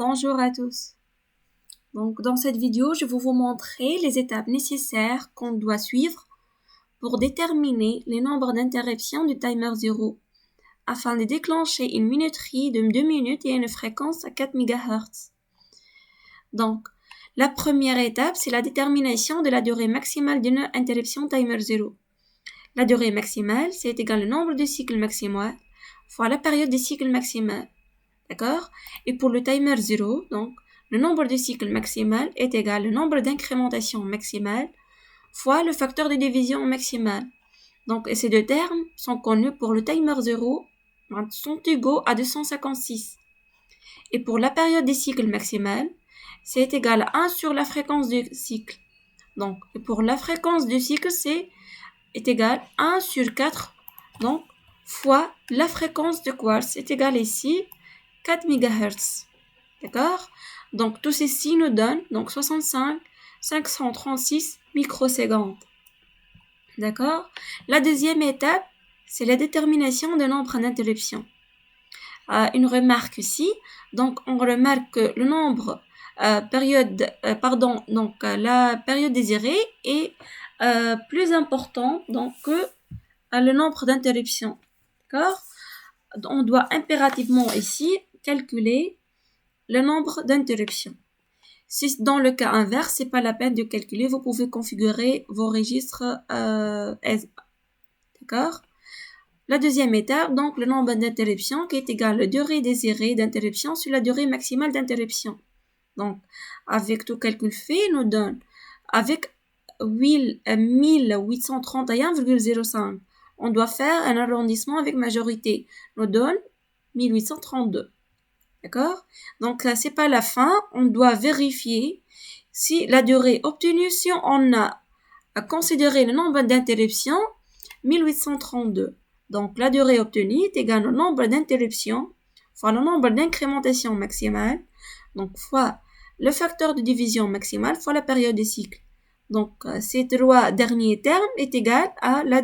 Bonjour à tous. Donc, dans cette vidéo, je vais vous montrer les étapes nécessaires qu'on doit suivre pour déterminer les nombres d'interruptions du timer 0 afin de déclencher une minuterie de 2 minutes et une fréquence à 4 MHz. Donc, la première étape, c'est la détermination de la durée maximale d'une interruption timer 0. La durée maximale, c'est égal au nombre de cycles maximaux fois la période des cycles maximale. D'accord? Et pour le timer 0, donc, le nombre de cycles maximal est égal au nombre d'incrémentations maximales fois le facteur de division maximal. Donc, ces deux termes sont connus pour le timer 0, sont égaux à 256. Et pour la période des cycles maximales, c'est égal à 1 sur la fréquence du cycle. Donc, pour la fréquence du cycle, est égal à 1 sur 4, donc, fois la fréquence de quartz est égal ici 4 MHz. D'accord? Donc, tout ceci nous donne donc 65 microsecondes. D'accord? La deuxième étape, c'est la détermination de nombre d'interruptions. Une remarque ici. Donc, on remarque que le nombre, la période désirée est plus important donc, que le nombre d'interruptions. D'accord? On doit impérativement ici calculer le nombre d'interruptions. Si dans le cas inverse, c'est pas la peine de calculer, vous pouvez configurer vos registres d'accord? La deuxième étape, donc le nombre d'interruptions qui est égal à la durée désirée d'interruption sur la durée maximale d'interruption. Donc, avec tout calcul fait, nous donne avec 1831,05. On doit faire un arrondissement avec majorité. Nous donne 1832. D'accord? Donc, là, c'est pas la fin. On doit vérifier si la durée obtenue, si on a considéré le nombre d'interruptions, 1832. Donc, la durée obtenue est égale au nombre d'interruptions fois le nombre d'incrémentations maximales, donc fois le facteur de division maximale fois la période des cycles. Donc, ces trois derniers termes est égal à la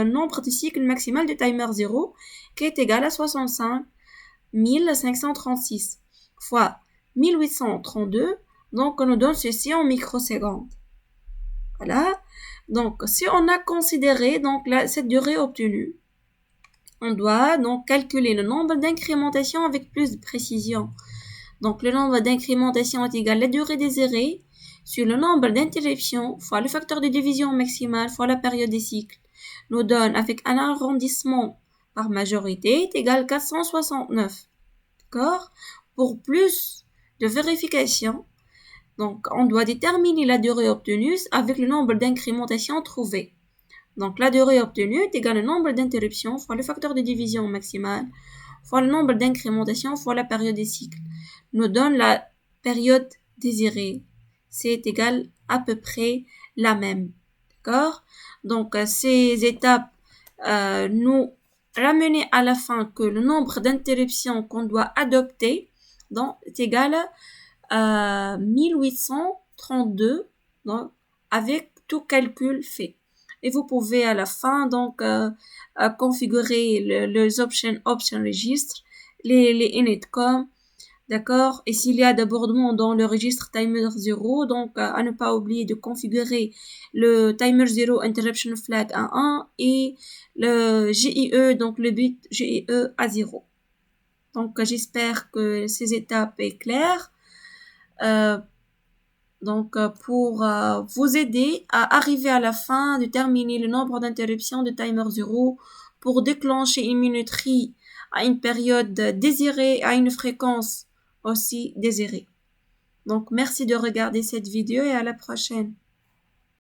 nombre de cycles maximal du timer 0 qui est égal à 65 1536 fois 1832, donc on nous donne ceci en microsecondes. Voilà. Donc, si on a considéré donc cette durée obtenue, on doit donc calculer le nombre d'incrémentations avec plus de précision. Donc, le nombre d'incrémentations est égal à la durée désirée sur le nombre d'interruptions fois le facteur de division maximal fois la période des cycles. Nous donne avec un arrondissement par majorité est égal à 469. D'accord? Pour plus de vérification, donc on doit déterminer la durée obtenue avec le nombre d'incrémentations trouvées. Donc la durée obtenue est égale au nombre d'interruptions fois le facteur de division maximal fois le nombre d'incrémentations fois la période des cycles. Nous donne la période désirée. C'est égal à peu près la même. D'accord? Donc ces étapes nous ramener à la fin que le nombre d'interruptions qu'on doit adopter donc, est égal à 1832 donc, avec tout calcul fait. Et vous pouvez à la fin donc configurer les option registres, les initcom, d'accord? Et s'il y a d'abordement dans le registre timer 0, donc à ne pas oublier de configurer le timer 0 interruption flag à 1 et le GIE, donc le bit GIE à 0. Donc j'espère que ces étapes est claires. Donc pour vous aider à arriver à la fin de terminer le nombre d'interruptions de timer 0 pour déclencher une minuterie à une période désirée, à une fréquence aussi désirée. Donc merci de regarder cette vidéo et à la prochaine.